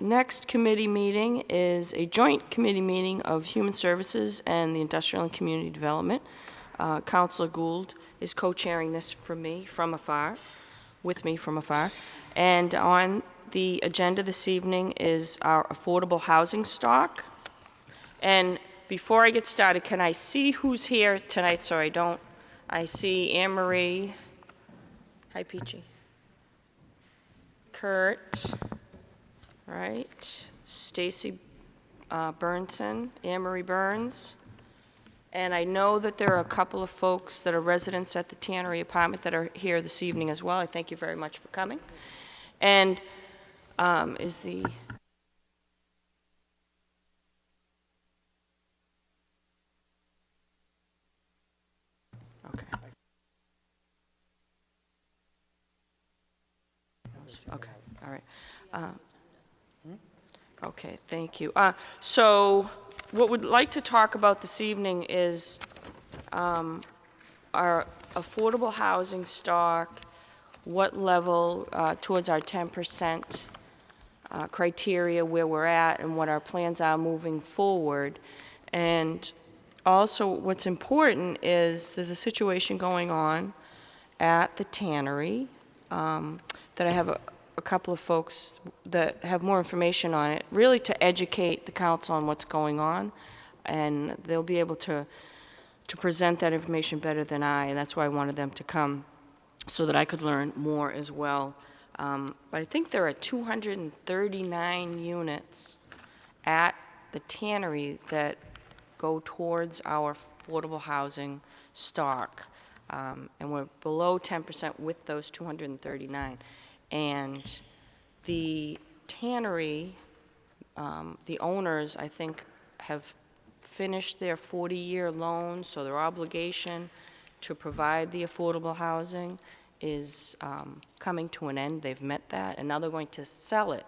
next committee meeting is a joint committee meeting of Human Services and the Industrial and Community Development. Councilor Gould is co-chairing this with me from afar. And on the agenda this evening is our affordable housing stock. And before I get started, can I see who's here tonight so I don't? I see Anne Marie. Hi, Peachy. Kurt. Right. Stacy Burnson, Anne Marie Burns. And I know that there are a couple of folks that are residents at the Tannery apartment that are here this evening as well. I thank you very much for coming. And is the... Okay. Okay, all right. Okay, thank you. So what we'd like to talk about this evening is our affordable housing stock, what level towards our 10% criteria, where we're at, and what our plans are moving forward. And also what's important is there's a situation going on at the Tannery that I have a couple of folks that have more information on it, really to educate the council on what's going on, and they'll be able to present that information better than I, and that's why I wanted them to come so that I could learn more as well. But I think there are 239 units at the Tannery that go towards our affordable housing stock, and we're below 10% with those 239. And the Tannery, the owners, I think, have finished their 40-year loan, so their obligation to provide the affordable housing is coming to an end. They've met that, and now they're going to sell it.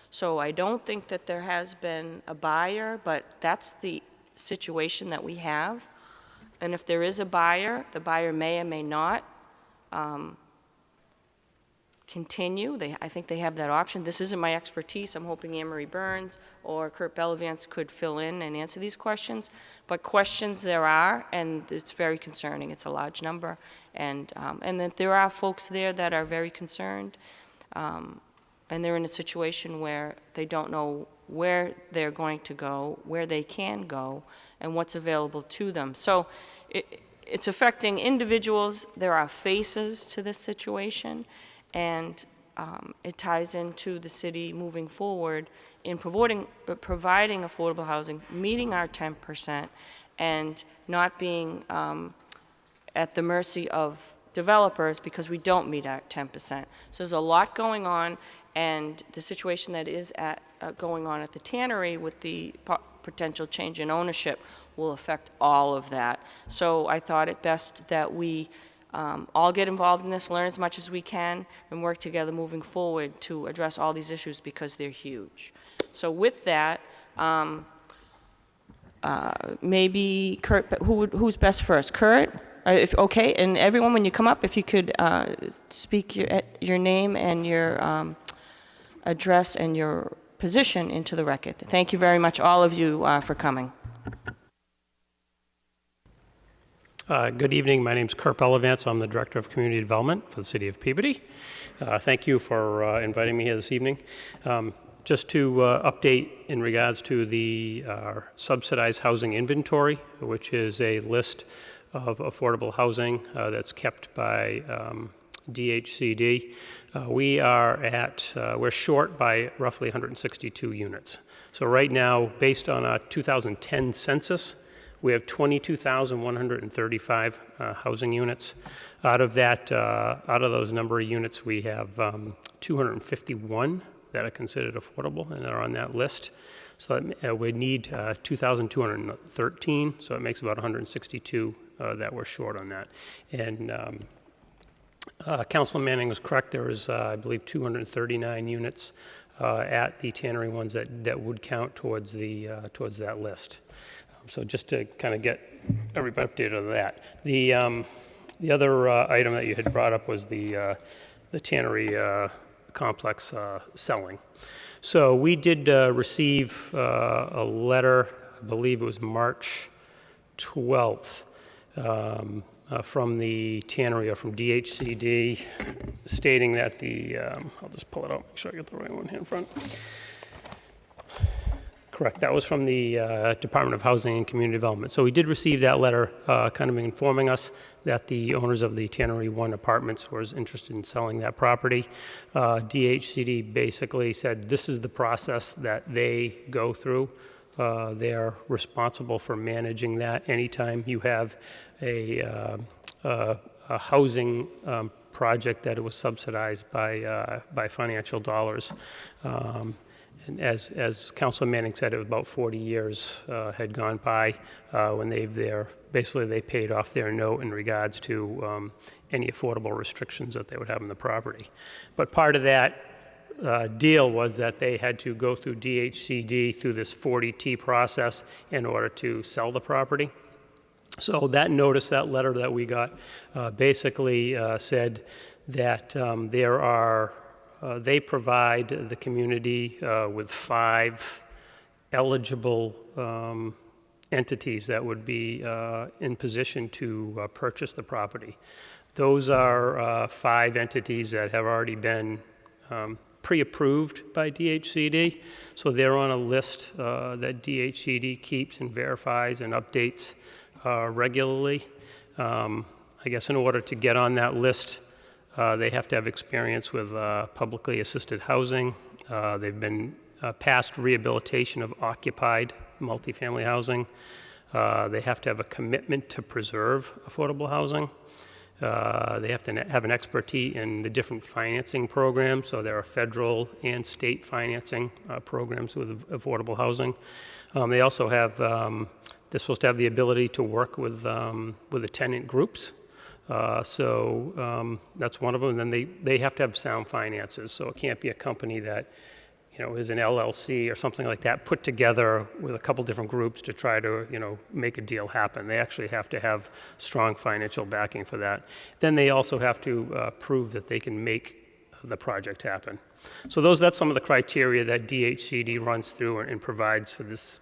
So I don't think that there has been a buyer, but that's the situation that we have. And if there is a buyer, the buyer may or may not continue. I think they have that option. This isn't my expertise. I'm hoping Anne Marie Burns or Kurt Bellavance could fill in and answer these questions. But questions there are, and it's very concerning. It's a large number, and that there are folks there that are very concerned, and they're in a situation where they don't know where they're going to go, where they can go, and what's available to them. So it's affecting individuals. There are faces to this situation, and it ties into the city moving forward in providing affordable housing, meeting our 10%, and not being at the mercy of developers because we don't meet our 10%. So there's a lot going on, and the situation that is going on at the Tannery with the potential change in ownership will affect all of that. So I thought it best that we all get involved in this, learn as much as we can, and work together moving forward to address all these issues because they're huge. So with that, maybe Kurt, who's best first? Kurt? Okay, and everyone, when you come up, if you could speak your name and your address and your position into the record. Thank you very much, all of you, for coming. Good evening. My name is Kurt Bellavance. I'm the Director of Community Development for the City of Peabody. Thank you for inviting me here this evening. Just to update in regards to our subsidized housing inventory, which is a list of affordable housing that's kept by DHCD. We're short by roughly 162 units. So right now, based on a 2010 census, we have 22,135 housing units. Out of those number of units, we have 251 that are considered affordable and are on that list. So we need 2,213, so it makes about 162 that we're short on that. And Councilman Manning was correct. There is, I believe, 239 units at the Tannery ones that would count towards that list. So just to kind of get everybody updated on that. The other item that you had brought up was the Tannery complex selling. So we did receive a letter, I believe it was March 12th, from the tannery, or from DHCD, stating that I'll just pull it out, make sure I get the right one here in front. Correct, that was from the Department of Housing and Community Development. So we did receive that letter kind of informing us that the owners of the Tannery 1 apartments was interested in selling that property. DHCD basically said this is the process that they go through. They're responsible for managing that. Anytime you have a housing project that it was subsidized by financial dollars. And as Councilor Manning said, it was about 40 years had gone by when basically they paid off their note in regards to any affordable restrictions that they would have on the property. But part of that deal was that they had to go through DHCD through this 40T process in order to sell the property. So that notice, that letter that we got, basically said that they provide the community with 5 eligible entities that would be in position to purchase the property. Those are 5 entities that have already been pre-approved by DHCD, so they're on a list that DHCD keeps and verifies and updates regularly. I guess in order to get on that list, they have to have experience with publicly assisted housing. They've been past rehabilitation of occupied multifamily housing. They have to have a commitment to preserve affordable housing. They have to have an expertise in the different financing programs. So there are federal and state financing programs with affordable housing. They also have, they're supposed to have the ability to work with the tenant groups. So that's one of them. And then they have to have sound finances. So it can't be a company that, is an LLC or something like that put together with a couple different groups to try to, make a deal happen. They actually have to have strong financial backing for that. Then they also have to prove that they can make the project happen. So that's some of the criteria that DHCD runs through and provides for this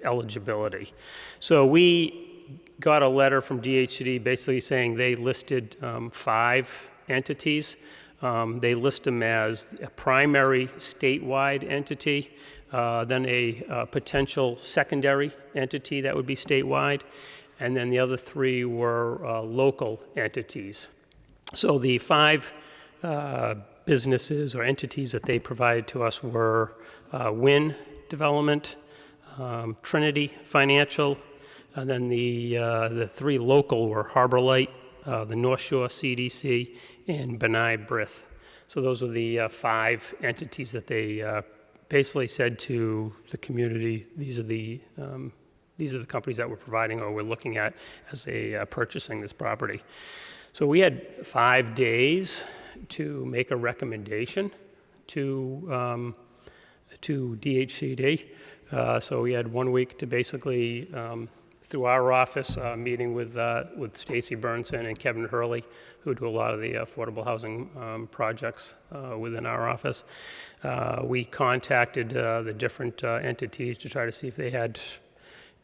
eligibility. So we got a letter from DHCD basically saying they listed 5 entities. They list them as a primary statewide entity, then a potential secondary entity that would be statewide, and then the other 3 were local entities. So the 5 businesses or entities that they provided to us were Wynn Development, Trinity Financial, and then the 3 local were Harbor Light, the North Shore CDC, and Benai Brith. So those are the 5 entities that they basically said to the community, these are the companies that we're providing or we're looking at as purchasing this property. So we had 5 days to make a recommendation to DHCD. So we had 1 week to basically, through our office, meeting with Stacy Burnson and Kevin Hurley, who do a lot of the affordable housing projects within our office. We contacted the different entities to try to see if they had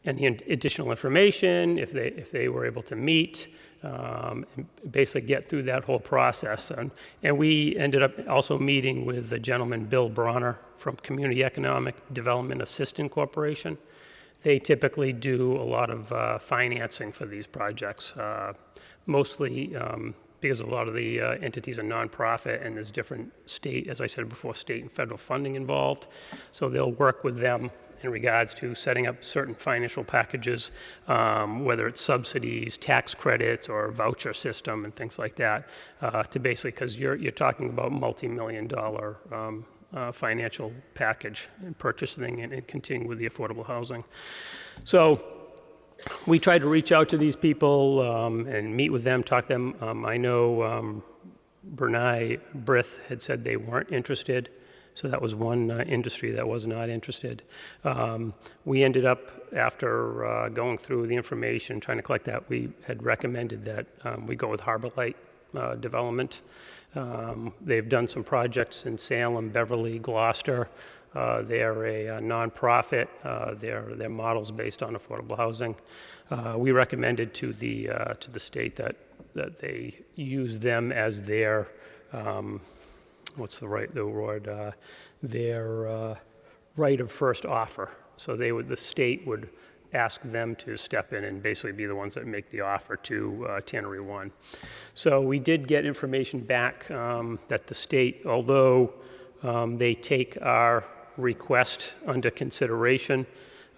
any additional information, if they were able to meet, and basically get through that whole process. And we ended up also meeting with the gentleman, Bill Bronner, from Community Economic Development Assistance Corporation. They typically do a lot of financing for these projects, mostly because a lot of the entities are nonprofit and there's different state, as I said before, state and federal funding involved. So they'll work with them in regards to setting up certain financial packages, whether it's subsidies, tax credits, or voucher system and things like that, to basically, because you're talking about multi-million-dollar financial package and purchasing and continuing with the affordable housing. So we tried to reach out to these people and meet with them, talk to them. I know Benai Brith had said they weren't interested. So that was one industry that was not interested. We ended up, after going through the information, trying to collect that, we had recommended that we go with Harbor Light Development. They've done some projects in Salem, Beverly, Gloucester. They're a nonprofit. Their model's based on affordable housing. We recommended to the state that they use them as their their right of first offer. So the state would ask them to step in and basically be the ones that make the offer to Tannery 1. So we did get information back that the state, although they take our request under consideration,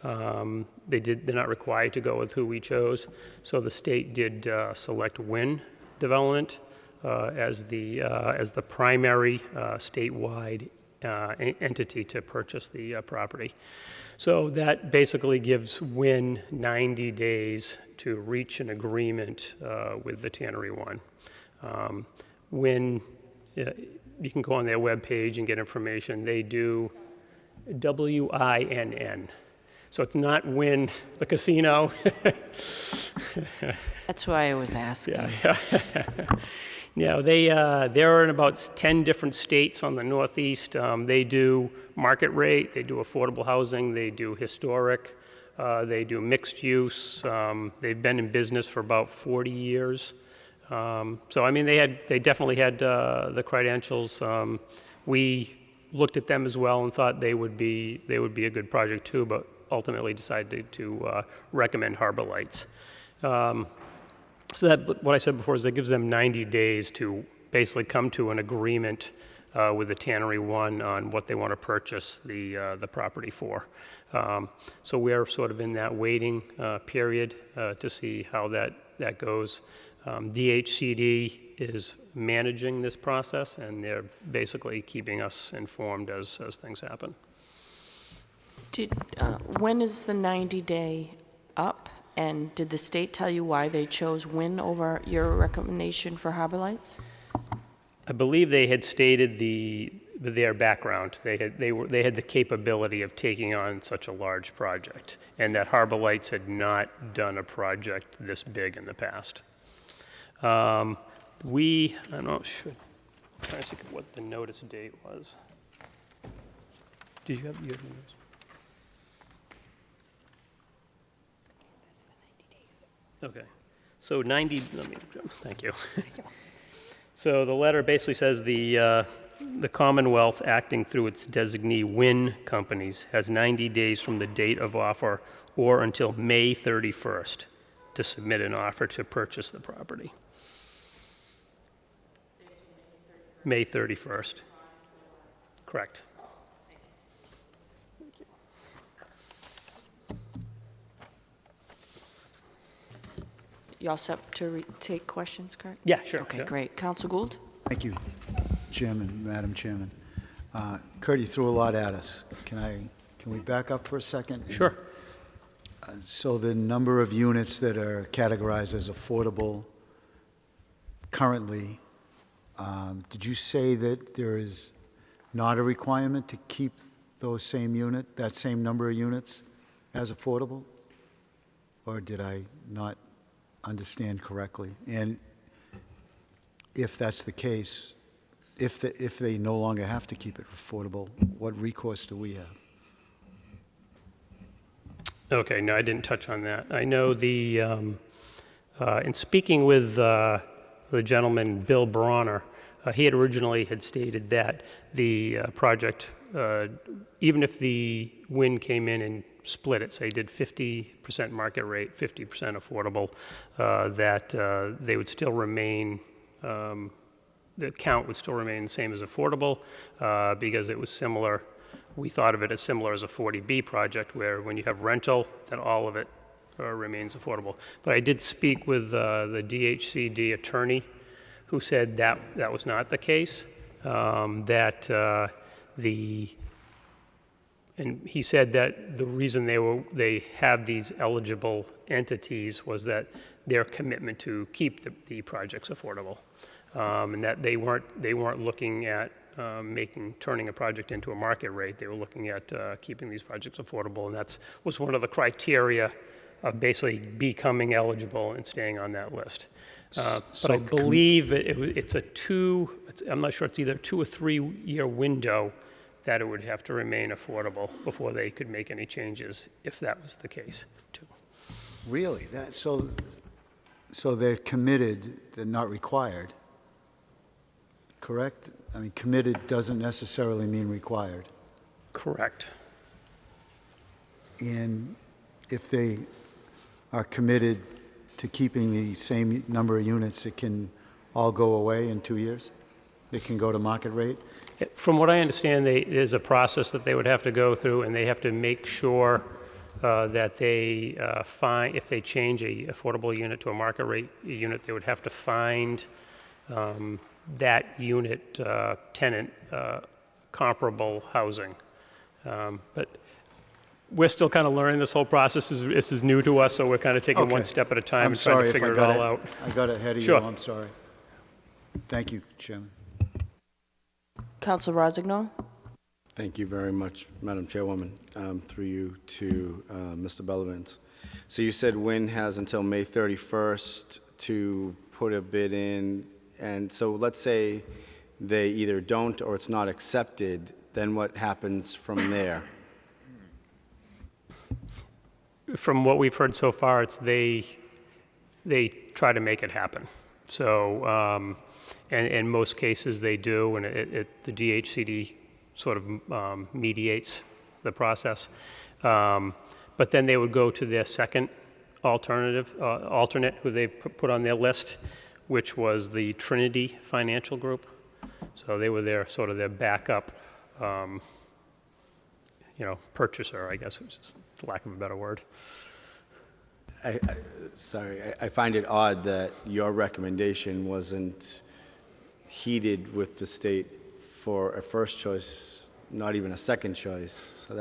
they're not required to go with who we chose. So the state did select Wynn Development as the primary statewide entity to purchase the property. So that basically gives Wynn 90 days to reach an agreement with the Tannery 1. Wynn, you can go on their webpage and get information. They do WINN. So it's not Wynn, the casino. That's why I was asking. Yeah. Yeah, they're in about 10 different states on the Northeast. They do market rate, they do affordable housing, they do historic, they do mixed use. They've been in business for about 40 years. So I mean, they definitely had the credentials. We looked at them as well and thought they would be a good project too, but ultimately decided to recommend Harbor Lights. So that, what I said before, is that gives them 90 days to basically come to an agreement with the Tannery 1 on what they want to purchase the property for. So we're sort of in that waiting period to see how that goes. DHCD is managing this process, and they're basically keeping us informed as things happen. When is the 90-day up? And did the state tell you why they chose Wynn over your recommendation for Harbor Lights? I believe they had stated their background. They had the capability of taking on such a large project, and that Harbor Lights had not done a project this big in the past. I'm not sure. I'm trying to think of what the notice date was. Did you have the notice? Okay, so 90, thank you. So the letter basically says the Commonwealth, acting through its designee Wynn Companies, has 90 days from the date of offer or until May 31st to submit an offer to purchase the property. May 31st. Correct. You all set to take questions, Kurt? Yeah, sure. Okay, Yeah. great. Council Gould? Thank you, Madam Chairman. Kurt, you threw a lot at us. Can we back up for a second? Sure. So the number of units that are categorized as affordable currently, did you say that there is not a requirement to keep that same number of units as affordable? Or did I not understand correctly? And if that's the case, if they no longer have to keep it affordable, what recourse do we have? Okay, no, I didn't touch on that. I know in speaking with the gentleman, Bill Bronner, he had originally stated that the project, even if the Wynn came in and split it, say did 50% market rate, 50% affordable, that they would still remain, the count would still remain the same as affordable because it was similar. We thought of it as similar as a 40B project, where when you have rental, then all of it remains affordable. But I did speak with the DHCD attorney, who said that was not the case. And he said that the reason they have these eligible entities was that their commitment to keep the projects affordable, and that they weren't looking at turning a project into a market rate. They were looking at keeping these projects affordable, and that was one of the criteria of basically becoming eligible and staying on that list. But I believe I'm not sure, it's either 2 or 3 year window that it would have to remain affordable before they could make any changes, if that was the case, too. Really? So they're committed, they're not required, correct? I mean, committed doesn't necessarily mean required. Correct. And if they are committed to keeping the same number of units, it can all go away in 2 years? It can go to market rate? From what I understand, there's a process that they would have to go through, and they have to make sure that they find, if they change a affordable unit to a market rate unit, they would have to find that unit tenant comparable housing. But we're still kind of learning this whole process. This is new to us, so we're kind of taking one step at a time and trying to figure it all out. I got ahead of you, Sure. I'm sorry. Thank you, Chairman. Council Rossignol? Thank you very much, Madam Chairwoman. Through you to Mr. Bellavance. So you said Wynn has until May 31st to put a bid in, and so let's say they either don't or it's not accepted, then what happens from there? From what we've heard so far, it's they try to make it happen. So, and in most cases they do, and the DHCD sort of mediates the process. But then they would go to their second alternate who they put on their list, which was the Trinity Financial Group. So they were their sort of their backup, purchaser, I guess, which is for lack of a better word. Sorry, I find it odd that your recommendation wasn't heeded with the state for a first choice, not even a second choice. So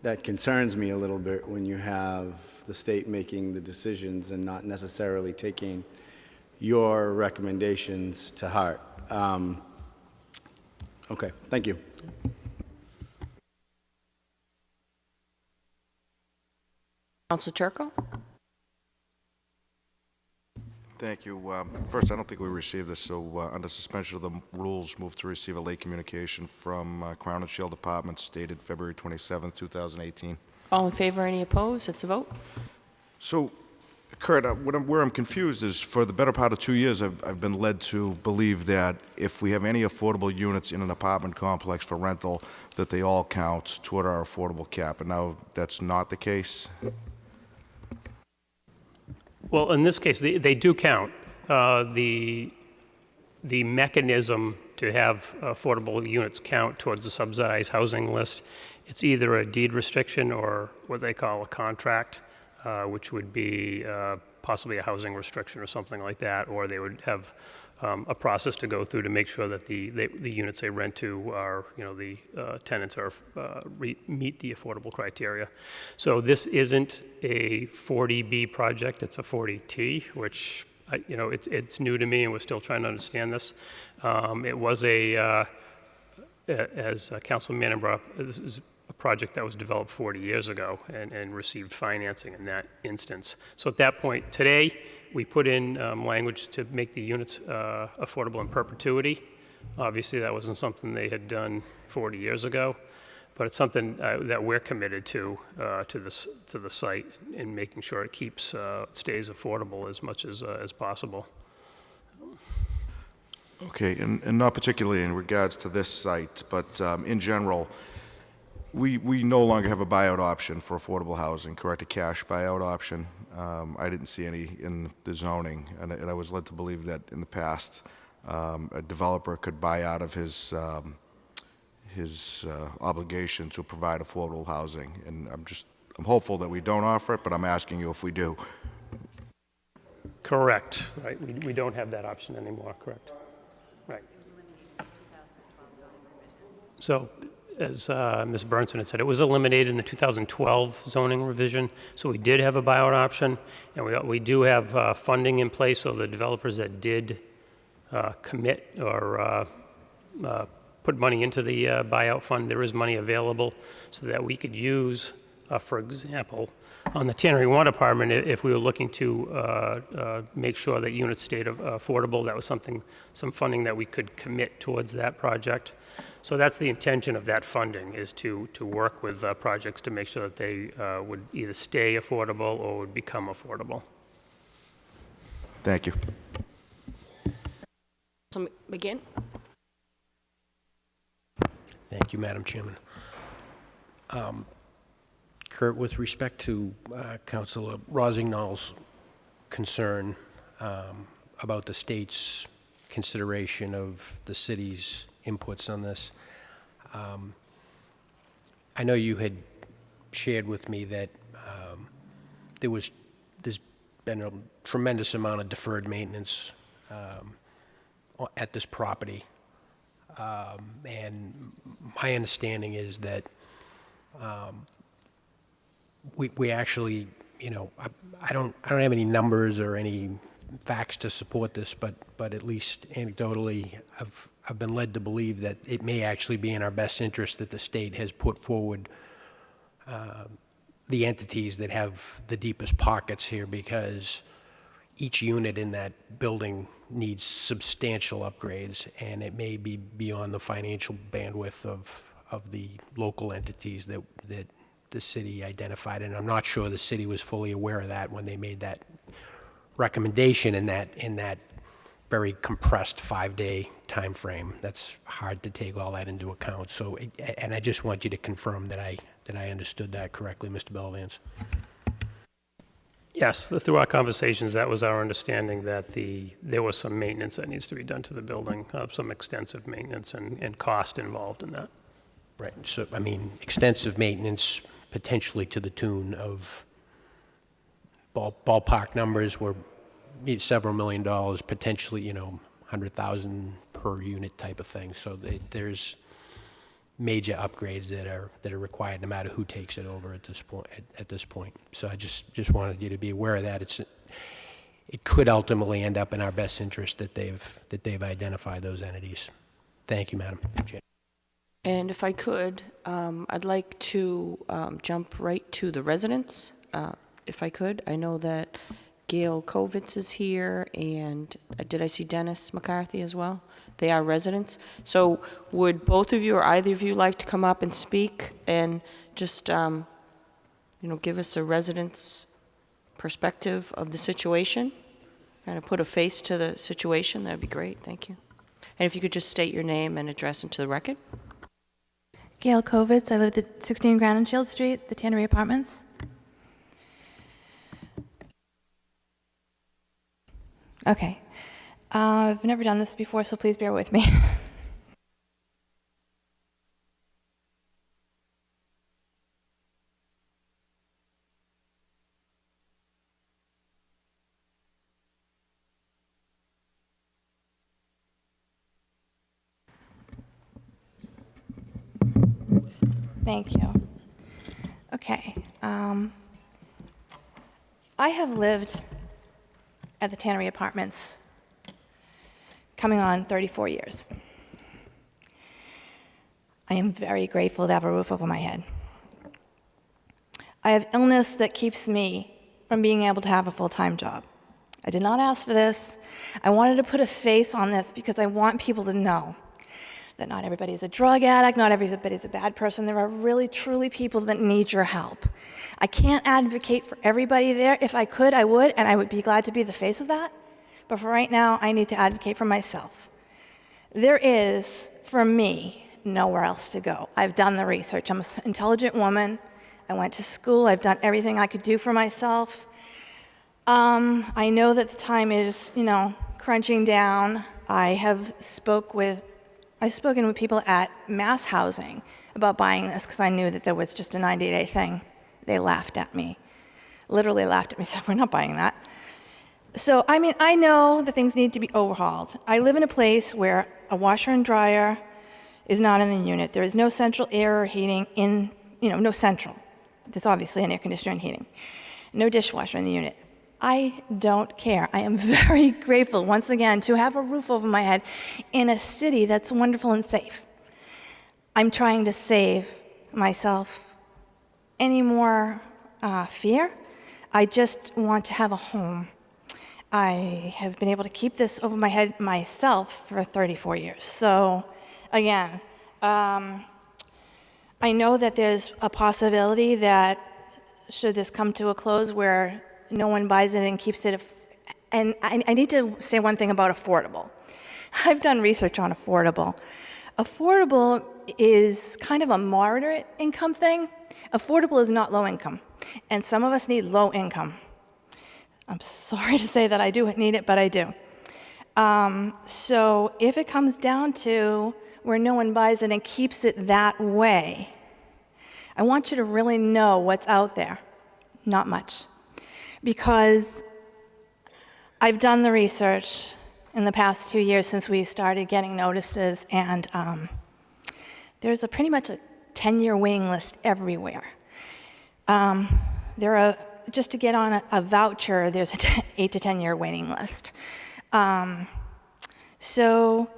that concerns me a little bit when you have the state making the decisions and not necessarily taking your recommendations to heart. Okay, thank you. Council Turco? Thank you. First, I don't think we received this, so under suspension of the rules, move to receive a late communication from Crown and Shield Apartments dated February 27, 2018. All in favor, any opposed? It's a vote. So, Kurt, where I'm confused is for the better part of 2 years, I've been led to believe that if we have any affordable units in an apartment complex for rental, that they all count toward our affordable cap, and now that's not the case? Well, in this case, they do count. The mechanism to have affordable units count towards the subsidized housing list, it's either a deed restriction or what they call a contract, which would be possibly a housing restriction or something like that, or they would have a process to go through to make sure that the units they rent to are, the tenants are meet the affordable criteria. So this isn't a 40B project, it's a 40T, which, it's new to me and we're still trying to understand this. It was as Councilman Manning brought up, this is a project that was developed 40 years ago and received financing in that instance. So at that point, today, we put in language to make the units affordable in perpetuity. Obviously, that wasn't something they had done 40 years ago, but it's something that we're committed to the site in making sure it stays affordable as much as possible. Okay, and not particularly in regards to this site, but in general, we no longer have a buyout option for affordable housing, correct? A cash buyout option. I didn't see any in the zoning, and I was led to believe that in the past, a developer could buy out of his obligation to provide affordable housing. And I'm hopeful that we don't offer it, but I'm asking you if we do. Correct. Right. We don't have that option anymore. Correct. Right. So, as Ms. Burnson had said, it was eliminated in the 2012 zoning revision, so we did have a buyout option, and we do have funding in place, so the developers that did commit or put money into the buyout fund, there is money available so that we could use For example, on the Tannery 1 apartment, if we were looking to make sure that units stayed affordable, that was some funding that we could commit towards that project. So that's the intention of that funding, is to work with projects to make sure that they would either stay affordable or would become affordable. Thank you. So, McGinn? Thank you, Madam Chairman. Kurt, with respect to Councilor Rosignol's concern about the state's consideration of the city's inputs on this, I know you had shared with me that there's been a tremendous amount of deferred maintenance at this property. And my understanding is that we actually, you know, I don't have any numbers or any facts to support this, but at least anecdotally, I've been led to believe that it may actually be in our best interest that the state has put forward the entities that have the deepest pockets here, because each unit in that building needs substantial upgrades, and it may be beyond the financial bandwidth of the local entities that the city identified. And I'm not sure the city was fully aware of that when they made that recommendation in that very compressed 5-day time frame. That's hard to take all that into account. So, and I just want you to confirm that I understood that correctly, Mr. Bellavance. Yes, through our conversations, that was our understanding, that there was some maintenance that needs to be done to the building, some extensive maintenance and cost involved in that. Right. So, I mean, extensive maintenance potentially to the tune of ballpark numbers were several $1 million, potentially, you know, 100,000 per unit type of thing. So there's major upgrades that are required no matter who takes it over at this point. So I just wanted you to be aware of that. It could ultimately end up in our best interest that they've identified those entities. Thank you, Madam Chair. And if I could, I'd like to jump right to the residents, if I could. I know that Gail Kovitz is here, and did I see Dennis McCarthy as well? They are residents. So would both of you or either of you like to come up and speak and just, give us a resident's perspective of the situation? Kind of put a face to the situation, that'd be great. Thank you. And if you could just state your name and address into the record. Gail Kovitz. I live at 16 Grand and Shield Street, the Tannery Apartments. Okay. I've never done this before, so please bear with me. Thank you. Okay. I have lived at the Tannery Apartments coming on 34 years. I am very grateful to have a roof over my head. I have illness that keeps me from being able to have a full-time job. I did not ask for this. I wanted to put a face on this because I want people to know that not everybody is a drug addict, not everybody is a bad person. There are really, truly people that need your help. I can't advocate for everybody there. If I could, I would, and I would be glad to be the face of that. But for right now, I need to advocate for myself. There is, for me, nowhere else to go. I've done the research. I'm an intelligent woman. I went to school. I've done everything I could do for myself. I know that the time is, crunching down. I've spoken with people at Mass Housing about buying this because I knew that there was just a 90-day thing. They laughed at me, literally laughed at me, said, we're not buying that. So, I know that things need to be overhauled. I live in a place where a washer and dryer is not in the unit. There is no central air or heating no central. There's obviously an air conditioner and heating. No dishwasher in the unit. I don't care. I am very grateful, once again, to have a roof over my head in a city that's wonderful and safe. I'm trying to save myself any more fear. I just want to have a home. I have been able to keep this over my head myself for 34 years. So, again, I know that there's a possibility that should this come to a close where no one buys it and keeps it, and I need to say one thing about affordable. I've done research on affordable. Affordable is kind of a moderate income thing. Affordable is not low income, and some of us need low income. I'm sorry to say that I do need it, but I do. So if it comes down to where no one buys it and keeps it that way, I want you to really know what's out there. Not much. Because I've done the research in the past 2 years since we started getting notices, and there's pretty much a 10-year waiting list everywhere. Just to get on a voucher, there's an 8 to 10-year waiting list. So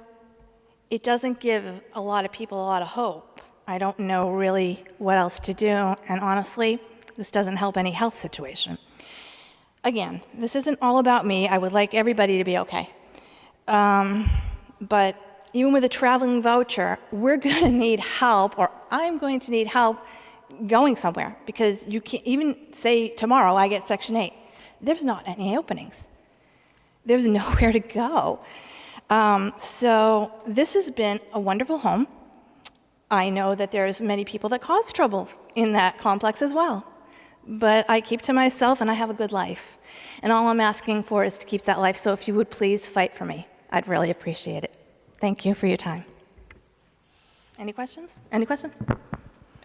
it doesn't give a lot of people a lot of hope. I don't know really what else to do, and honestly, this doesn't help any health situation. Again, this isn't all about me. I would like everybody to be okay. But even with a traveling voucher, we're going to need help, or I'm going to need help going somewhere, because you can't even say tomorrow I get Section 8. There's not any openings. There's nowhere to go. So this has been a wonderful home. I know that there's many people that cause trouble in that complex as well. But I keep to myself and I have a good life. And all I'm asking for is to keep that life. So if you would please fight for me, I'd really appreciate it. Thank you for your time. Any questions? Any questions?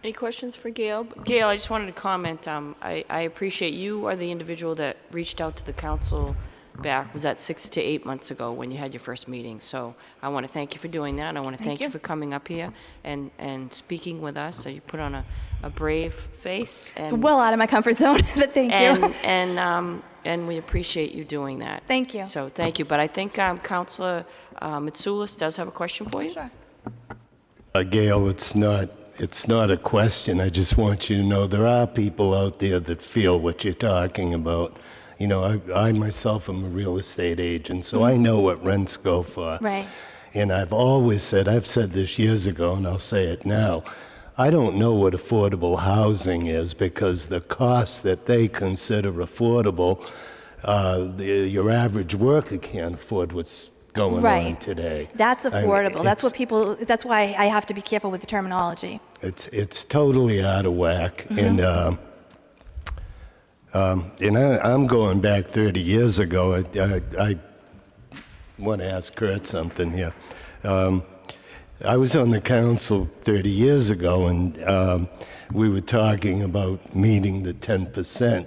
Any questions for Gail? Gail, I just wanted to comment. I appreciate you are the individual that reached out to the council back, was that 6 to 8 months ago when you had your first meeting. So I want to thank you for doing that. And I want to thank you for coming up here and speaking with us. So you put on a brave face. And, It's well out of my comfort zone, but thank you. And we appreciate you doing that. Thank you. So thank you. But I think Councilor Mitsoulas does have a question for you. Sure. Gail, it's not a question. I just want you to know there are people out there that feel what you're talking about. You know, I myself am a real estate agent, so I know what rents go for. Right. And I've always said, I've said this years ago, and I'll say it now, I don't know what affordable housing is, because the costs that they consider affordable, your average worker can't afford what's going on today. That's affordable. I mean, That's what people. That's why I have to be careful with the terminology. It's totally out of whack, and I'm going back 30 years ago. I want to ask Kurt something here. I was on the council 30 years ago, and we were talking about meeting the 10%.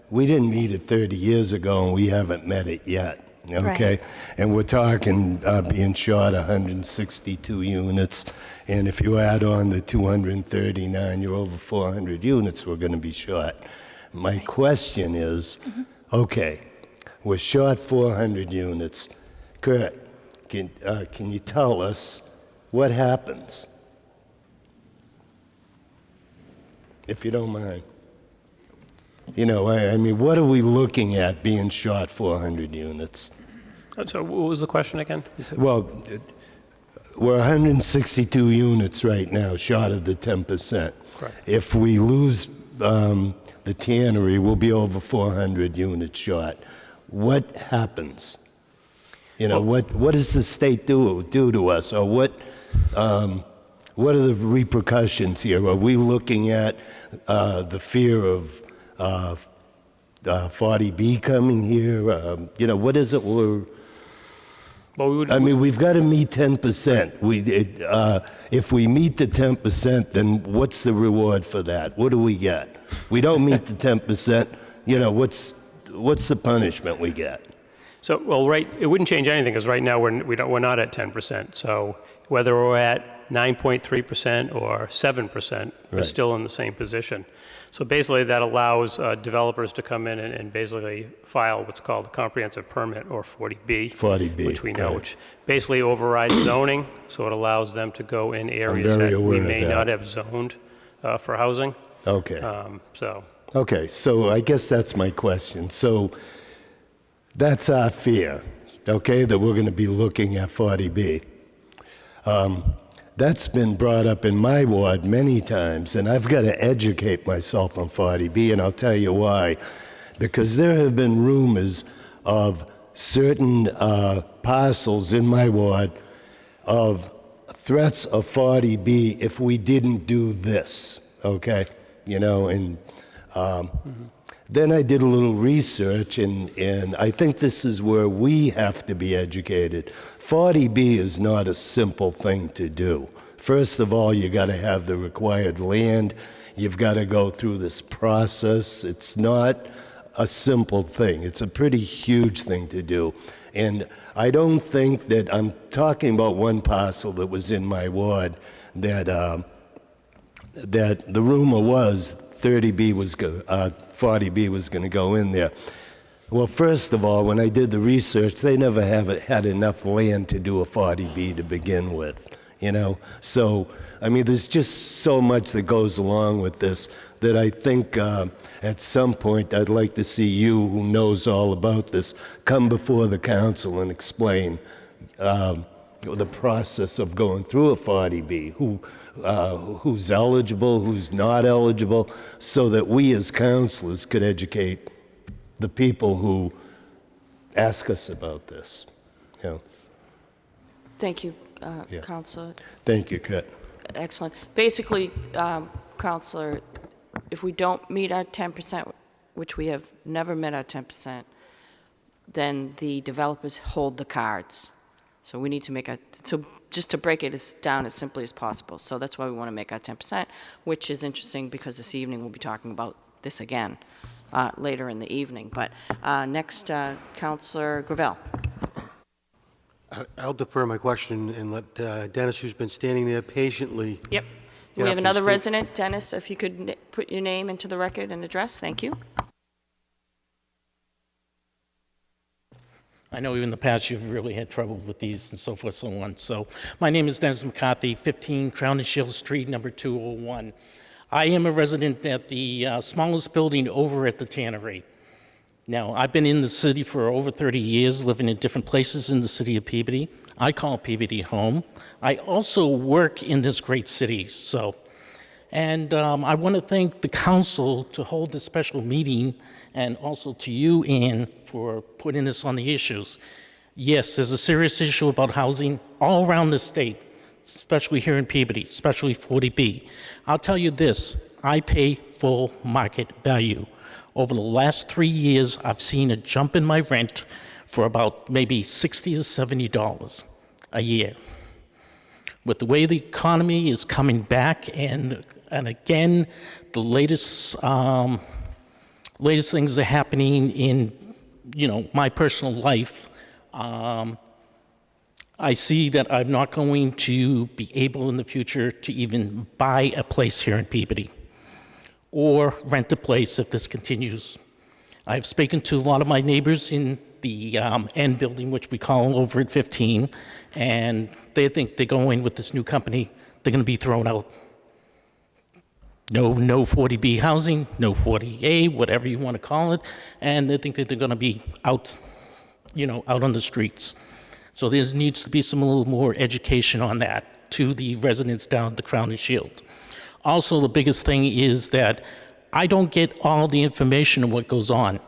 We didn't meet it 30 years ago, and we haven't met it yet. Okay, Right. and we're talking being short 162 units, and if you add on the 239, you're over 400 units we're going to be short. My question is, okay, we're short 400 units. Kurt, can you tell us what happens? If you don't mind. You know, I mean, what are we looking at being short 400 units? So what was the question again? Well, we're 162 units right now, short of the 10%. Correct. If we lose the tannery, we'll be over 400 units short. What happens? You know, what does the state do to us, or what are the repercussions here? Are we looking at the fear of 40B coming here? You know, what is it we're... Well, I mean, we've got to meet 10%. If we meet the 10%, then what's the reward for that? What do we get? We don't meet the 10%. You know, what's the punishment we get? So, well, right, it wouldn't change anything, because right now we're not at 10%. So whether we're at 9.3% or 7%, we're Right. still in the same position. So basically, that allows developers to come in and basically file what's called a comprehensive permit, or 40B. 40B, which we know, right. which basically overrides zoning, so it allows them to go in areas very that we aware of may that. not have zoned for housing. Okay. So, Okay, so I guess that's my question. So that's our fear, okay, that we're going to be looking at 40B. That's been brought up in my ward many times, and I've got to educate myself on 40B, and I'll tell you why. Because there have been rumors of certain parcels in my ward of threats of 40B if we didn't do this, okay? You know, and then I did a little research, and I think this is where we have to be educated. 40B is not a simple thing to do. First of all, you got to have the required land. You've got to go through this process. It's not a simple thing. It's a pretty huge thing to do. And I don't think that, I'm talking about one parcel that was in my ward that that the rumor was 40B was going to go in there. Well, first of all, when I did the research, they never had enough land to do a 40B to begin with, you know? So, I mean, there's just so much that goes along with this that I think at some point I'd like to see you, who knows all about this, come before the council and explain the process of going through a 40B, who's eligible, who's not eligible, so that we as councilors could educate the people who ask us about this. You know. Thank you, Yeah. Counselor. Thank you, Kurt. Excellent. Basically, Counselor, if we don't meet our 10%, which we have never met our 10%, then the developers hold the cards. So we need to make so just to break it down as simply as possible. So that's why we want to make our 10%, which is interesting because this evening we'll be talking about this again later in the evening. But next, Counselor Gravel. I'll defer my question and let Dennis, who's been standing there patiently. Yep. Get We up have and another speak. resident. Dennis, if you could put your name into the record and address. Thank you. I know in the past you've really had trouble with these and so forth, so on. So my name is Dennis McCarthy, 15 Crown and Shield Street, number 201. I am a resident at the smallest building over at the tannery. Now, I've been in the city for over 30 years, living in different places in the city of Peabody. I call Peabody home. I also work in this great city, so. And I want to thank the council to hold this special meeting, and also to you, Ann, for putting this on the issues. Yes, there's a serious issue about housing all around the state, especially here in Peabody, especially 40B. I'll tell you this, I pay full market value. Over the last 3 years, I've seen a jump in my rent for about maybe $60 to $70 a year. With the way the economy is coming back, and again, the latest things are happening in, my personal life, I see that I'm not going to be able in the future to even buy a place here in Peabody or rent a place if this continues. I've spoken to a lot of my neighbors in the N building, which we call over at 15, and they think they're going with this new company, they're going to be thrown out. No 40B housing, no 40A, whatever you want to call it, and they think that they're going to be out, out on the streets. So there needs to be a little more education on that to the residents down at the Crown and Shield. Also, the biggest thing is that I don't get all the information of what goes on.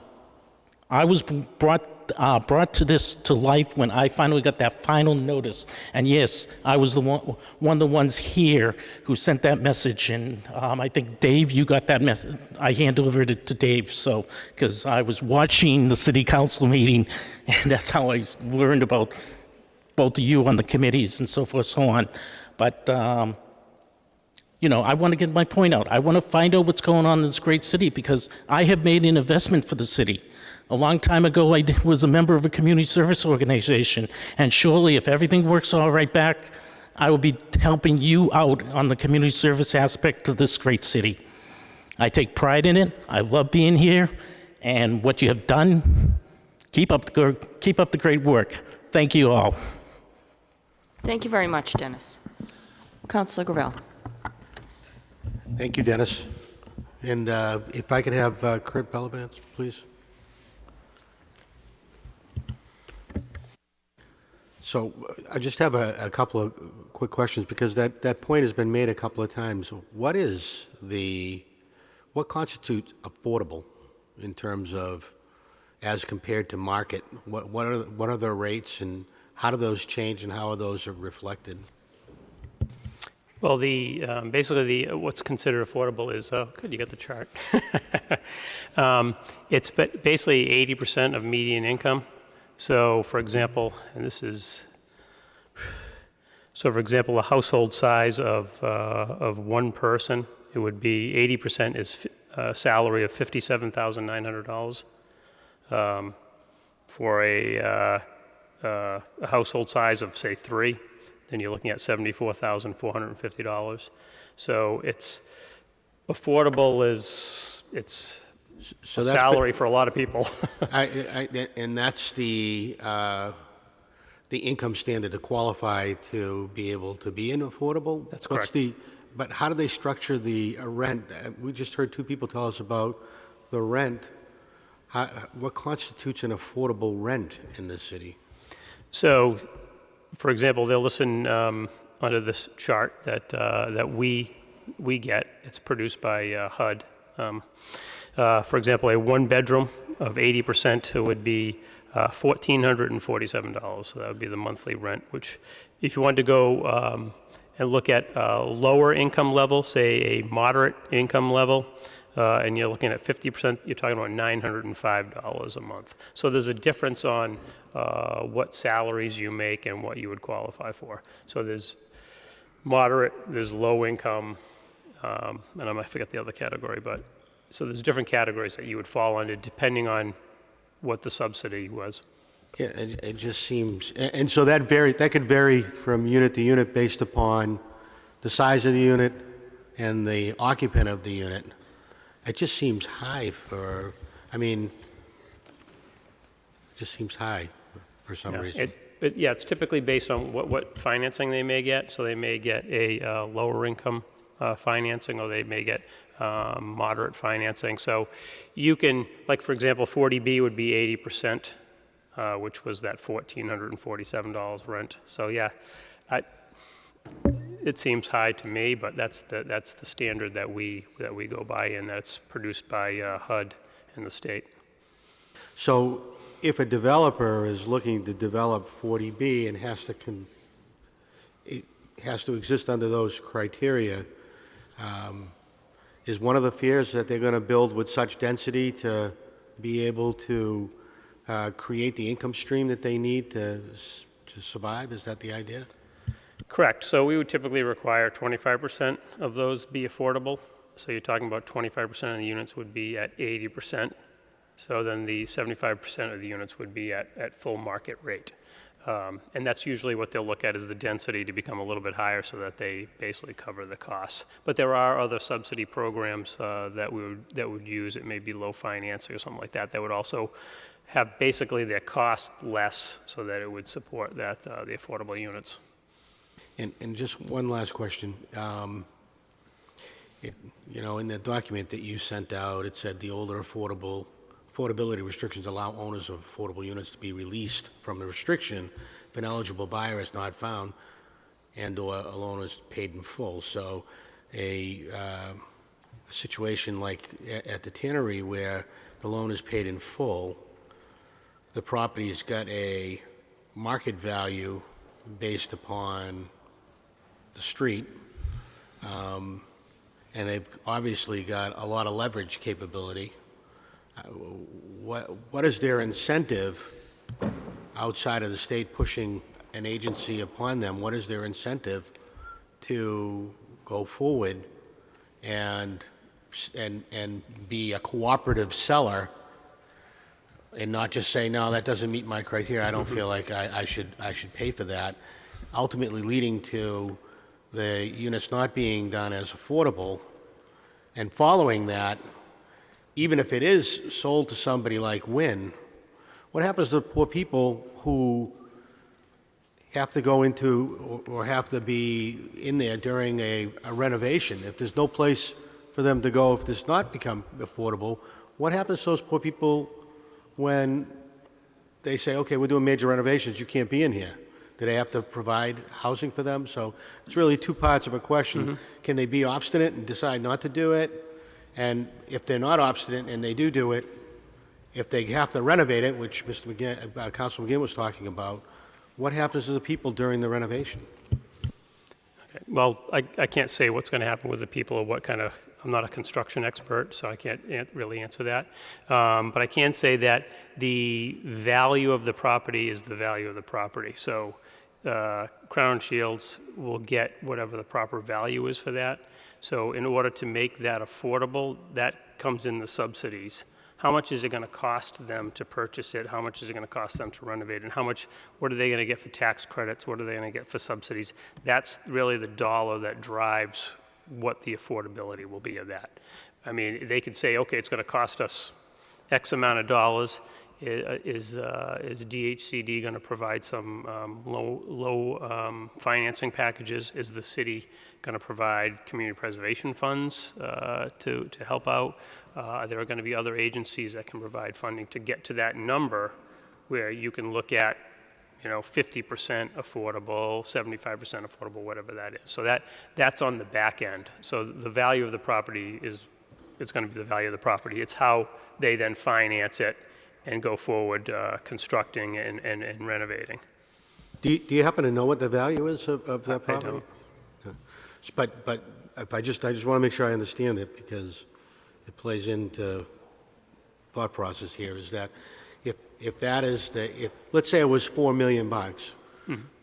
I was brought to this to life when I finally got that final notice. And yes, I was one of the ones here who sent that message. And I think, Dave, you got that message. I hand-delivered it to Dave, so, because I was watching the city council meeting, and that's how I learned about both of you on the committees and so forth, so on. But, I want to get my point out. I want to find out what's going on in this great city because I have made an investment for the city. A long time ago, I was a member of a community service organization, and surely if everything works all right back, I will be helping you out on the community service aspect of this great city. I take pride in it. I love being here, and what you have done, keep up the great work. Thank you all. Thank you very much, Dennis. Councilor Gravel. Thank you, Dennis. And if I could have Kurt Bellavance, please. So I just have a couple of quick questions because that point has been made a couple of times. What constitutes affordable in terms of as compared to market? What are the rates and how do those change and how are those reflected? Well, basically what's considered affordable is, good, you got the chart. It's basically 80% of median income. So, for example, for example, a household size of one person, it would be 80% is a salary of $57,900. For a household size of, say, three, then you're looking at $74,450. So it's affordable it's So a that's salary for a lot of people. and that's the income standard to qualify to be able to be in affordable? That's correct. But how do they structure the rent? We just heard two people tell us about the rent. What constitutes an affordable rent in this city? So, for example, they'll listen under this chart that we get. It's produced by HUD. For example, a one-bedroom of 80% would be $1,447. So that would be the monthly rent, which if you wanted to go and look at a lower income level, say a moderate income level, and you're looking at 50%, you're talking about $905 a month. So there's a difference on what salaries you make and what you would qualify for. So there's moderate, there's low income, and I might forget the other category, but so there's different categories that you would fall under depending on what the subsidy was. Yeah, it just seems, and so that could vary from unit to unit based upon the size of the unit and the occupant of the unit. It just seems high it just seems high for some reason. It's typically based on what financing they may get. So they may get a lower income financing, or they may get moderate financing. So you can, like for example, 40B would be 80%, which was that $1,447 rent. So yeah, it seems high to me, but that's the standard that we go by, and that's produced by HUD in the state. So if a developer is looking to develop 40B and it has to exist under those criteria, is one of the fears that they're going to build with such density to be able to create the income stream that they need to survive? Is that the idea? Correct. So we would typically require 25% of those be affordable. So you're talking about 25% of the units would be at 80%. So then the 75% of the units would be at full market rate. And that's usually what they'll look at, is the density to become a little bit higher so that they basically cover the costs. But there are other subsidy programs that would use. It may be low financing or something like that would also have basically their cost less so that it would support the affordable units. And just one last question. In the document that you sent out, it said the older affordability restrictions allow owners of affordable units to be released from the restriction if an eligible buyer is not found and/or a loan is paid in full. So a situation like at the Tannery where the loan is paid in full, the property's got a market value based upon the street, and they've obviously got a lot of leverage capability. What is their incentive outside of the state pushing an agency upon them? What is their incentive to go forward and be a cooperative seller and not just say, no, that doesn't meet my criteria, I don't feel like I should pay for that, ultimately leading to the units not being done as affordable, and following that, even if it is sold to somebody like Wynn, what happens to the poor people who have to go into or have to be in there during a renovation? If there's no place for for them to go if this not become affordable. What happens to those poor people when they say, okay, we're doing major renovations, you can't be in here? Do they have to provide housing for them? So it's really two parts of a question. Can they be obstinate and decide not to do it? And if they're not obstinate and they do it, if they have to renovate it, which Council McGinn was talking about, what happens to the people during the renovation? Okay. Well, I can't say what's going to happen with the people or what kind of, I'm not a construction expert, so I can't really answer that. But I can say that the value of the property is the value of the property. So Crown Shields will get whatever the proper value is for that. So in order to make that affordable, that comes in the subsidies. How much is it going to cost them to purchase it? How much is it going to cost them to renovate? And what are they going to get for tax credits? What are they going to get for subsidies? That's really the dollar that drives what the affordability will be of that. I mean, they could say, okay, it's going to cost us X amount of dollars. Is DHCD going to provide some low financing packages? Is the city going to provide community preservation funds to help out? There are going to be other agencies that can provide funding to get to that number where you can look at, 50% affordable, 75% affordable, whatever that is. So that's on the back end. So the value of the property it's going to be the value of the property. It's how they then finance it and go forward constructing and renovating. Do you happen to know what the value is of that property? I don't. Okay. But if I just want to make sure I understand it, because it plays into thought process here, is that if that is let's say it was $4 million,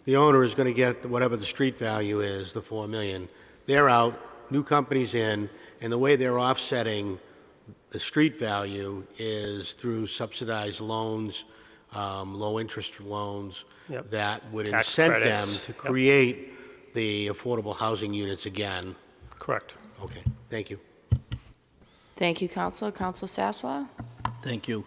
the owner is going to get whatever the street value is, the $4 million. They're out, new companies in, and the way they're offsetting the street value is through subsidized loans, low interest loans, Yep. that would Tax incent them credits. to Yep. create the affordable housing units again. Correct. Okay, thank you. Thank you, Counselor. Counselor Sasslaw? Thank you.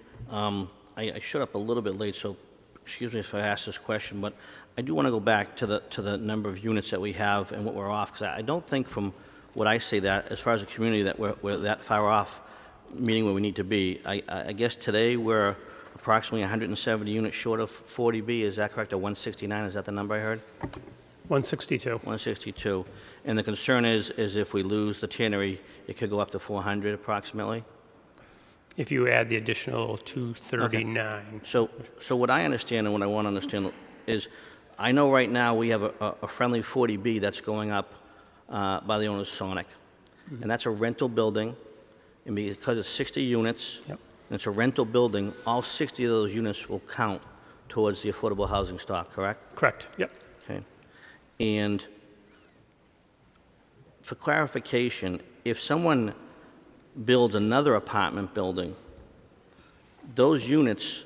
I showed up a little bit late, so excuse me if I ask this question, but I do want to go back to the number of units that we have and what we're off, because I don't think from what I see that, as far as a community, that we're that far off meeting where we need to be. I guess today we're approximately 170 units short of 40B. Is that correct? Or 169? Is that the number I heard? 162. 162. And the concern is if we lose the tannery, it could go up to 400 approximately. If you add the additional 239. So what I understand and what I want to understand is, I know right now we have a friendly 40B that's going up by the owner of Sonic. And that's a rental building, and because it's 60 units, Yep. and it's a rental building, all 60 of those units will count towards the affordable housing stock, correct? Correct, yep. Okay. And for clarification, if someone builds another apartment building, those units,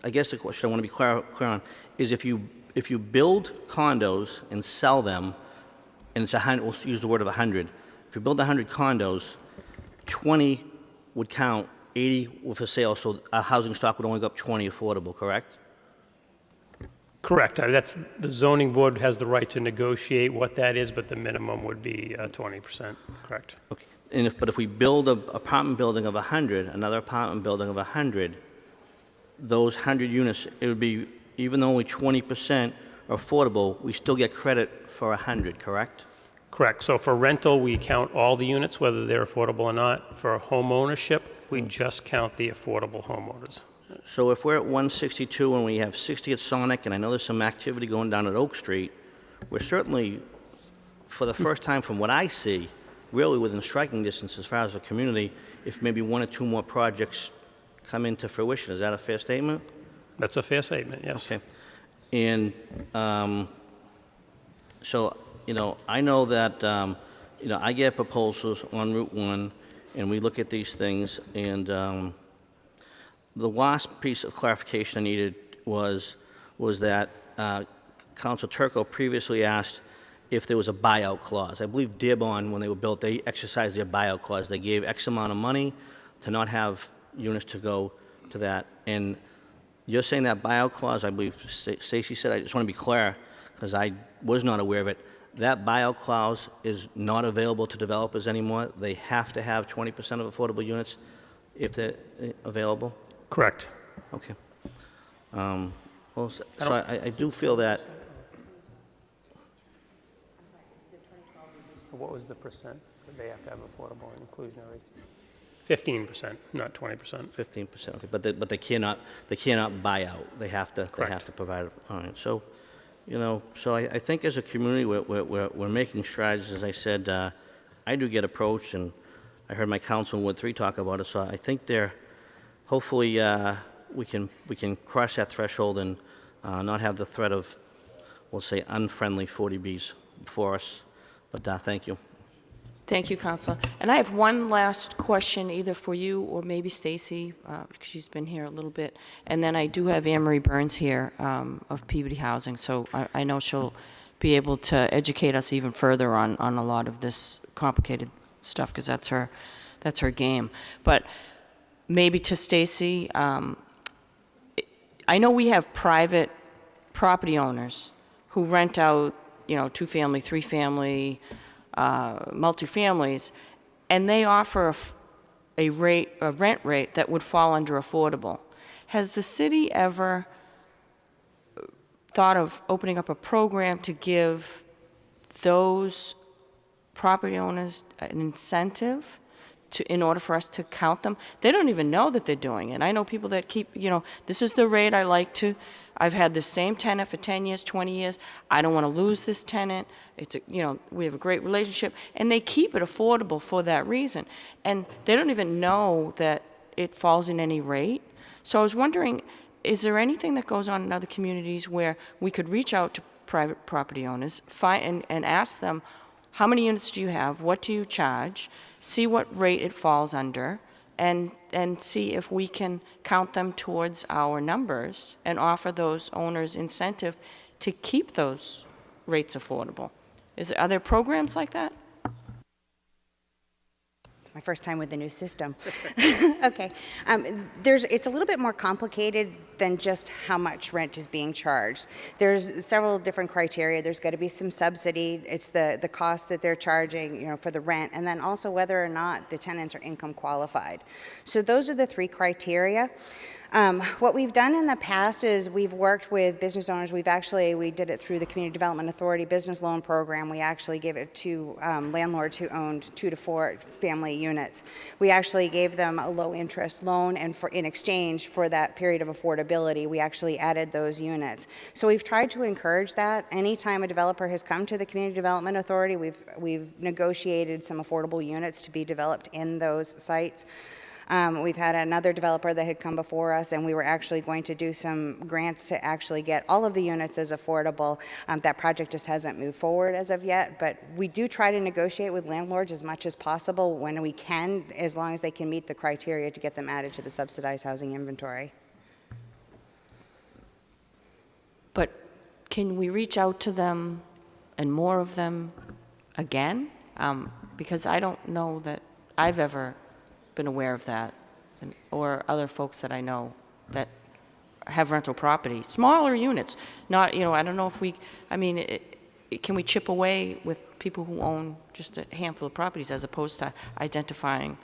I guess the question I want to be clear on is if you build condos and sell them, and it's 100, we'll use the word of 100. If you build 100 condos, 20 would count, 80 were for sale, so our housing stock would only go up 20 affordable, correct? Correct. That's, the zoning board has the right to negotiate what that is, but the minimum would be 20%, correct. Okay. And but if we build an apartment building of 100, another apartment building of 100, those 100 units, it would be, even though only 20% are affordable, we still get credit for 100, correct? Correct. So for rental, we count all the units, whether they're affordable or not. For home ownership, we just count the affordable homeowners. So if we're at 162 and we have 60 at Sonic, and I know there's some activity going down at Oak Street, we're certainly, for the first time from what I see, really within striking distance as far as the community, if maybe one or two more projects come into fruition. Is that a fair statement? That's a fair statement, yes. Okay. And so, I know that, I get proposals on Route 1, and we look at these things, and the last piece of clarification I needed was that Council Turco previously asked if there was a buyout clause. I believe Dearborn, when they were built, they exercised their buyout clause. They gave X amount of money to not have units to go to that. And you're saying that buyout clause, I believe Stacy said, I just want to be clear, because I was not aware of it, that buyout clause is not available to developers anymore. They have to have 20% of affordable units if they're available? Correct. Okay. Well, so I do feel that, What was the percent that they have to have affordable and inclusionary? 15%, not 20%. 15%, okay, but they cannot buy out. They have to provide it. All right, so, so I think as a community, we're making strides. As I said, I do get approached, and I heard my council in Ward 3 talk about it, so I think hopefully, we can cross that threshold and not have the threat of, we'll say, unfriendly 40Bs before us, but thank you. Thank you, Councilor. And I have one last question, either for you or maybe Stacy, because she's been here a little bit. And then I do have Anne Marie Burns here of Peabody Housing, so I know she'll be able to educate us even further on a lot of this complicated stuff, because that's her game. But maybe to Stacy, I know we have private property owners who rent out, 2-family, 3-family, multifamilies, and they offer a rent rate that would fall under affordable. Has the city ever thought of opening up a program to give those property owners an incentive in order for us to count them? They don't even know that they're doing it. I know people that keep, this is the rate I like to. I've had the same tenant for 10 years, 20 years. I don't want to lose this tenant. We have a great relationship, and they keep it affordable for that reason. And they don't even know that it falls in any rate. So I was wondering, is there anything that goes on in other communities where we could reach out to private property owners and ask them, how many units do you have? What do you charge? See what rate it falls under, and see if we can count them towards our numbers and offer those owners incentive to keep those rates affordable. Are there programs like that? My first time with the new system. Okay. It's a little bit more complicated than just how much rent is being charged. There's several different criteria. There's got to be some subsidy. It's the cost that they're charging, for the rent, and then also whether or not the tenants are income qualified. So those are the 3 criteria. What we've done in the past is we've worked with business owners. We did it through the Community Development Authority Business Loan Program. We actually gave it to landlords who owned 2 to 4 family units. We actually gave them a low interest loan, and in exchange for that period of affordability, we actually added those units. So we've tried to encourage that. Anytime a developer has come to the Community Development Authority, we've negotiated some affordable units to be developed in those sites. We've had another developer that had come before us, and we were actually going to do some grants to actually get all of the units as affordable. That project just hasn't moved forward as of yet, but we do try to negotiate with landlords as much as possible when we can, as long as they can meet the criteria to get them added to the subsidized housing inventory. But can we reach out to them and more of them again? Because I don't know that I've ever been aware of that, or other folks that I know that have rental property, smaller units. Not, I don't know if can we chip away with people who own just a handful of properties as opposed to identifying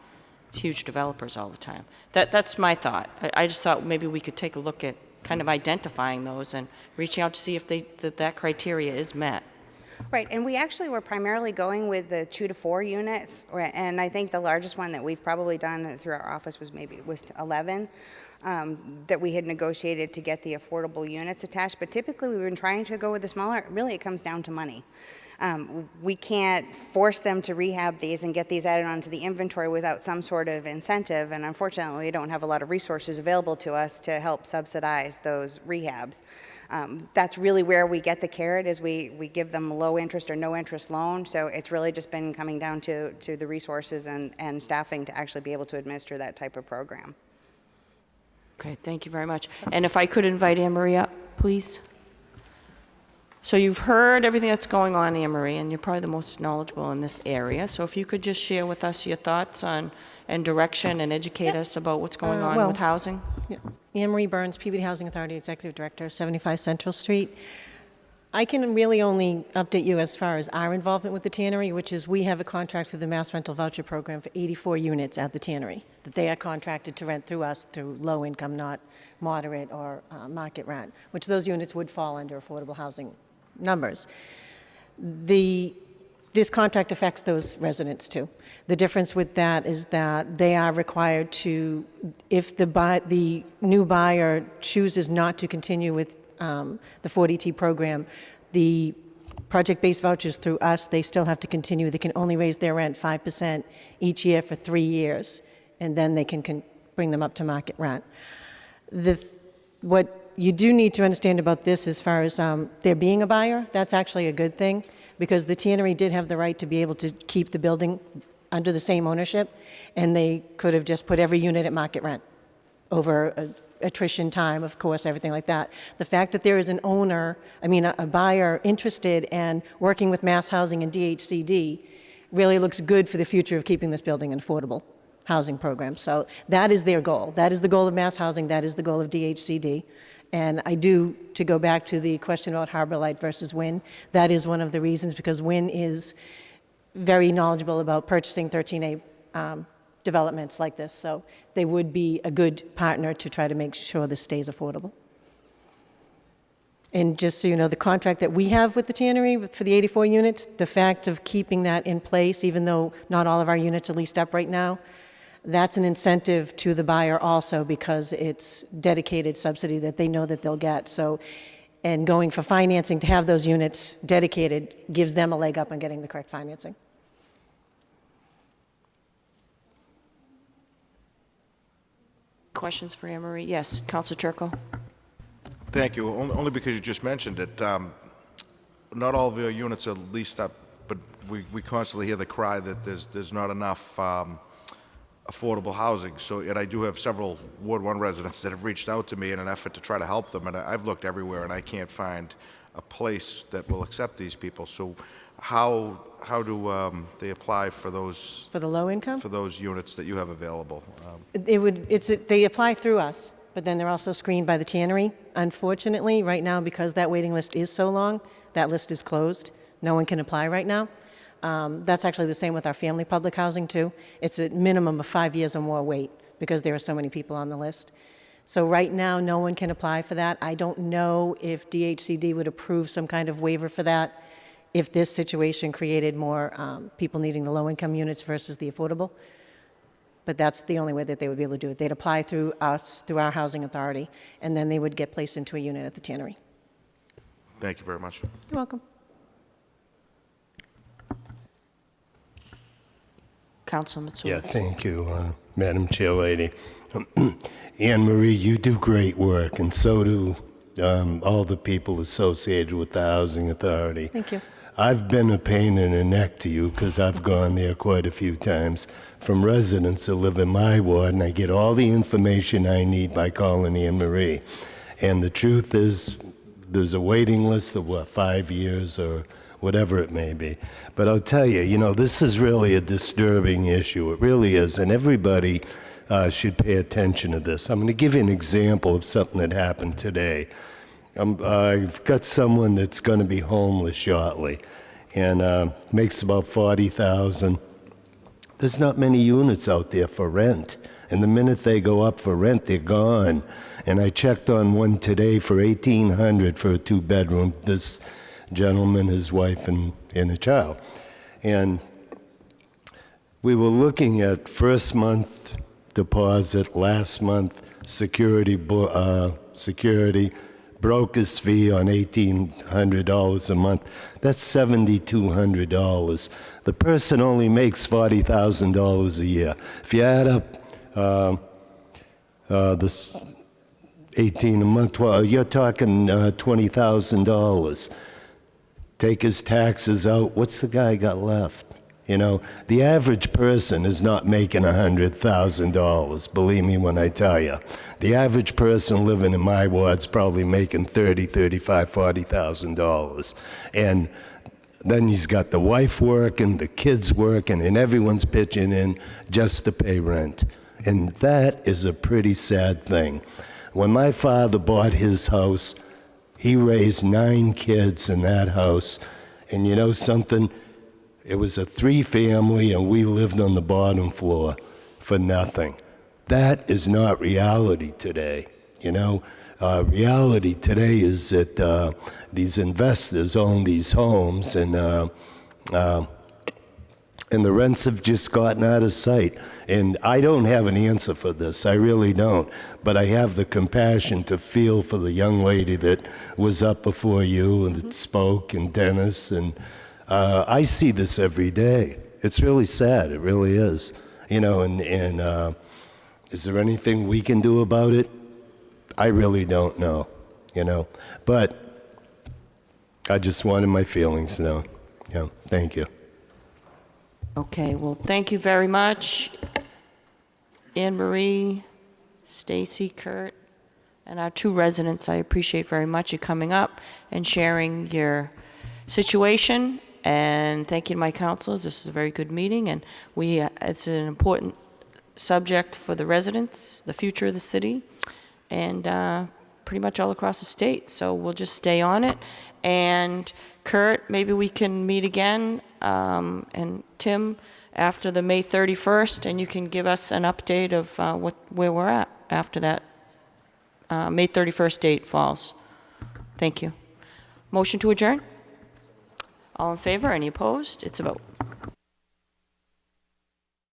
huge developers all the time? That's my thought. I just thought maybe we could take a look at kind of identifying those and reaching out to see if that criteria is met. Right, and we actually were primarily going with the 2 to 4 units, and I think the largest one that we've probably done through our office was 11, that we had negotiated to get the affordable units attached. But typically, we've been trying to go with the smaller. Really, it comes down to money. We can't force them to rehab these and get these added onto the inventory without some sort of incentive, and unfortunately, we don't have a lot of resources available to us to help subsidize those rehabs. That's really where we get the carrot, is we give them a low interest or no interest loan. So it's really just been coming down to the resources and staffing to actually be able to administer that type of program. Okay, thank you very much. And if I could invite Anne Marie up, please. So you've heard everything that's going on, Anne Marie, and you're probably the most knowledgeable in this area. So if you could just share with us your thoughts on and direction and educate us about what's going on with housing. Anne Marie Burns, Peabody Housing Authority Executive Director, 75 Central Street. I can really only update you as far as our involvement with the tannery, which is we have a contract through the Mass Rental Voucher Program for 84 units at the tannery that they are contracted to rent through us through low income, not moderate or market rent, which those units would fall under affordable housing numbers. This contract affects those residents too. The difference with that is that they are required to, if the new buyer chooses not to continue with the 40T program, the project-based vouchers through us, they still have to continue. They can only raise their rent 5% each year for 3 years, and then they can bring them up to market rent. What you do need to understand about this as far as there being a buyer, that's actually a good thing, because the tannery did have the right to be able to keep the building under the same ownership, and they could have just put every unit at market rent over attrition time, of course, everything like that. The fact that there is a buyer interested and working with Mass Housing and DHCD really looks good for the future of keeping this building an affordable housing program. So that is their goal. That is the goal of Mass Housing. That is the goal of DHCD. And to go back to the question about Harbor Light versus Wynn, that is one of the reasons, because Wynn is very knowledgeable about purchasing 13A developments like this. So they would be a good partner to try to make sure this stays affordable. And just so you know, the contract that we have with the tannery for the 84 units, the fact of keeping that in place, even though not all of our units are leased up right now, that's an incentive to the buyer also, because it's dedicated subsidy that they know that they'll get. So, and going for financing to have those units dedicated gives them a leg up on getting the correct financing. Questions for Anne Marie? Yes, Councilor Turco. Thank you. Only because you just mentioned it. Not all of your units are leased up, but we constantly hear the cry that there's not enough affordable housing. So, and I do have several Ward 1 residents that have reached out to me in an effort to try to help them, and I've looked everywhere and I can't find a place that will accept these people. So how do they apply for those? For the low income? For those units that you have available? They apply through us, but then they're also screened by the tannery. Unfortunately, right now, because that waiting list is so long, that list is closed. No one can apply right now. That's actually the same with our family public housing too. It's a minimum of 5 years or more wait, because there are so many people on the list. So right now, no one can apply for that. I don't know if DHCD would approve some kind of waiver for that if this situation created more people needing the low-income units versus the affordable. But that's the only way that they would be able to do it. They'd apply through us, through our housing authority, and then they would get placed into a unit at the tannery. Thank you very much. You're welcome. Councilor Mitsoulas. Yeah, thank you, Madam Chair Lady. Anne Marie, you do great work, and so do all the people associated with the Housing Authority. Thank you. I've been a pain in the neck to you because I've gone there quite a few times from residents who live in my ward, and I get all the information I need by calling Anne Marie. And the truth is, there's a waiting list of, 5 years or whatever it may be. But I'll tell you, this is really a disturbing issue. It really is, and everybody should pay attention to this. I'm going to give you an example of something that happened today. I've got someone that's going to be homeless shortly, and makes about $40,000. There's not many units out there for rent, and the minute they go up for rent, they're gone. And I checked on one today for $1,800 for a 2-bedroom. This gentleman, his wife, and a child. And we were looking at first month deposit, last month security, broker's fee on $1,800 a month. That's $7,200. The person only makes $40,000 a year. If you add up this 18 a month, well, you're talking $20,000. Take his taxes out, what's the guy got left? The average person is not making $100,000, believe me when I tell you. The average person living in my ward's probably making $30,000, $35,000, $40,000. And then he's got the wife working, the kids working, and everyone's pitching in just to pay rent. And that is a pretty sad thing. When my father bought his house, He raised 9 kids in that house. And you know something? It was a 3-family, and we lived on the bottom floor for nothing. That is not reality today, you know? Reality today is that these investors own these homes, and the rents have just gotten out of sight. And I don't have an answer for this, I really don't. But I have the compassion to feel for the young lady that was up before you and that spoke, and Dennis, and I see this every day. It's really sad, it really is. You know, and is there anything we can do about it? I really don't know, you know. But I just wanted my feelings known. Yeah, thank you. Okay, well, thank you very much, Anne Marie, Stacy, Kurt, and our 2 residents. I appreciate very much you coming up and sharing your situation. And thank you to my counselors. This was a very good meeting, and it's an important subject for the residents, the future of the city, and pretty much all across the state. So we'll just stay on it. And Kurt, maybe we can meet again, and Tim, after the May 31st, and you can give us an update of where we're at after that May 31st date falls. Thank you. Motion to adjourn? All in favor? Any opposed? It's a vote.